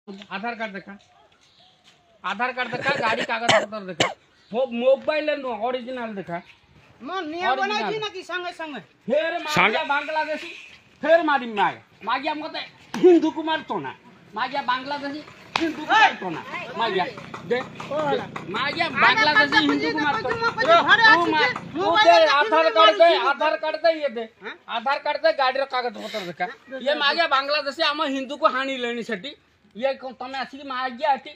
आधार card देखा, गाड़ी कागज पत्र देखा, मोबाइल ओरिजिनल देखा, फिर बांग्लादेशी, फिर मागिया मते हिंदू को मारतो ना, मागिया बांग्लादेशी हिंदू को मारतो ना, मागिया बांग्लादेशी हिंदू को मारतो, आधार कार्ड दे ये दे, आधार कार्ड दे गाड़ी कागज पत्र देखा, ये मागिया बांग्लादेशी आम हिंदू को हानि लेनी सेठी ये तमे आसी मागिया आती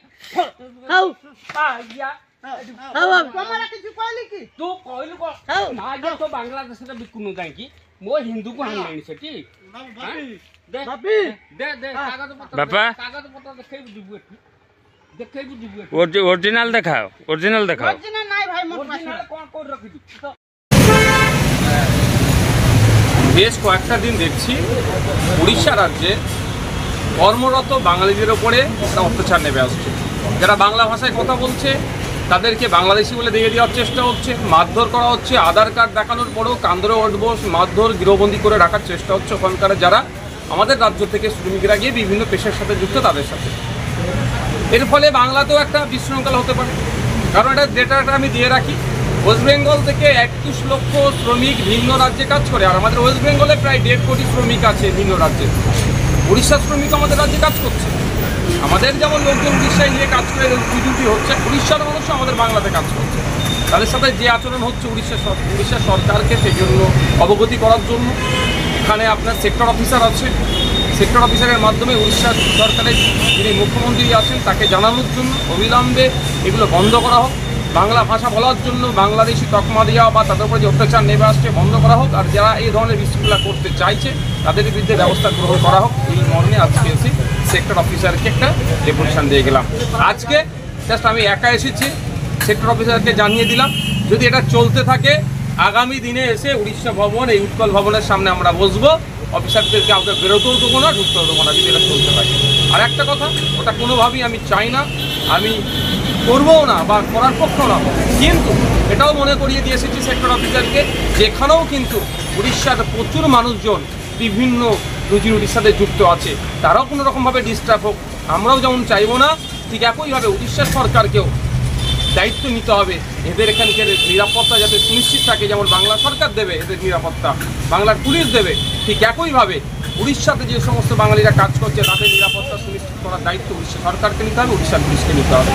आगिया तुम्हारा किछु कहली की तू कहलु को मागिया तो बांग्लादेश रे बिकुनु जाई की मो हिंदू को हानि लेनी सेठी दे दे कागज पत्र देखै बुझबु ओरिजिनल देखाओ ओरिजिनल নাই ভাই মোর পাশে কোন কোন রাখি দি বেশ কয়েকটা দিন দেখছি উড়িষ্যা রাজ্যে কর্মরত বাঙালিদের উপরে একটা অত্যাচার নেমে আসছে। যারা বাংলা ভাষায় কথা বলছে তাদেরকে বাংলাদেশি বলে দিয়ে দেওয়ার চেষ্টা হচ্ছে, মারধর করা হচ্ছে, আধার কার্ড দেখানোর পরেও কান্দরে উঠবো, মারধর গৃহবন্দী করে রাখার চেষ্টা হচ্ছে ওখানকার যারা আমাদের রাজ্য থেকে শ্রমিকরা গিয়ে বিভিন্ন পেশার সাথে যুক্ত তাদের সাথে। এর ফলে বাংলাতেও একটা বিশৃঙ্খলা হতে পারে, কারণ এটা ডেটাটা আমি দিয়ে রাখি। ওয়েস্ট বেঙ্গল থেকে 21 লক্ষ শ্রমিক ভিন্ন রাজ্যে কাজ করে, আর আমাদের ওয়েস্ট বেঙ্গলে প্রায় 1.5 কোটি শ্রমিক আছে ভিন্ন রাজ্যে। উড়িষ্যার শ্রমিক আমাদের রাজ্যে কাজ করছে, আমাদের যেমন লোকজন উড়িষ্যায় নিয়ে কাজ করে ডিউটি হচ্ছে, উড়িষ্যার মানুষ আমাদের বাংলাতে কাজ করছে। তাদের সাথে যে আচরণ হচ্ছে উড়িষ্যা সরকারকে সেই জন্য অবগতি করার জন্য এখানে আপনার সেক্টর অফিসার আছে, সেক্টর অফিসারের মাধ্যমে উড়িষ্যা সরকারের যিনি মুখ্যমন্ত্রী আছেন তাকে জানানোর জন্য অবিলম্বে এগুলো বন্ধ করা হোক, বাংলা ভাষা বলার জন্য বাংলাদেশি তকমা দেওয়া বা তাদের উপরে যে অত্যাচার নেমে আসছে বন্ধ করা হোক, আর যারা এই ধরনের বিশৃঙ্খলা করতে চাইছে তাদের বিরুদ্ধে ব্যবস্থা গ্রহণ করা হোক। এই মর্মে আজকে এসে সেক্টর অফিসারকে একটা ডেপুটেশন দিয়ে গেলাম। আজকে জাস্ট আমি একা এসেছি, সেক্টর অফিসারকে জানিয়ে দিলাম যদি এটা চলতে থাকে আগামী দিনে এসে উড়িষ্যা ভবন এই উৎকল ভবনের সামনে আমরা বসবো, অফিসারদেরকে কাউকে বেরোতেও দেবো না, ঢুকতেও দেবো না যদি এটা চলতে থাকে। আর একটা কথা, ওটা কোনোভাবেই আমি চাই না, আমি করবও না বা করার পক্ষেও না, কিন্তু এটাও মনে করিয়ে দিয়ে এসেছি সেক্টর অফিসারকে যেখানেও কিন্তু উড়িষ্যার প্রচুর মানুষজন বিভিন্ন রুজি রুটির সাথে যুক্ত আছে, তারাও কোনো রকমভাবে ডিস্টার্ব হোক আমরাও যেমন চাইবো না, ঠিক একইভাবে উড়িষ্যা সরকারকেও দায়িত্ব নিতে হবে এদের এখানকার নিরাপত্তা যাতে সুনিশ্চিত থাকে, যেমন বাংলা সরকার দেবে এদের নিরাপত্তা, বাংলার পুলিশ দেবে, ঠিক একইভাবে উড়িষ্যাতে যে সমস্ত বাঙালিরা কাজ করছে তাদের নিরাপত্তা সুনিশ্চিত করার দায়িত্ব উড়িষ্যা সরকারকে নিতে হবে, উড়িষ্যার পুলিশকে নিতে হবে।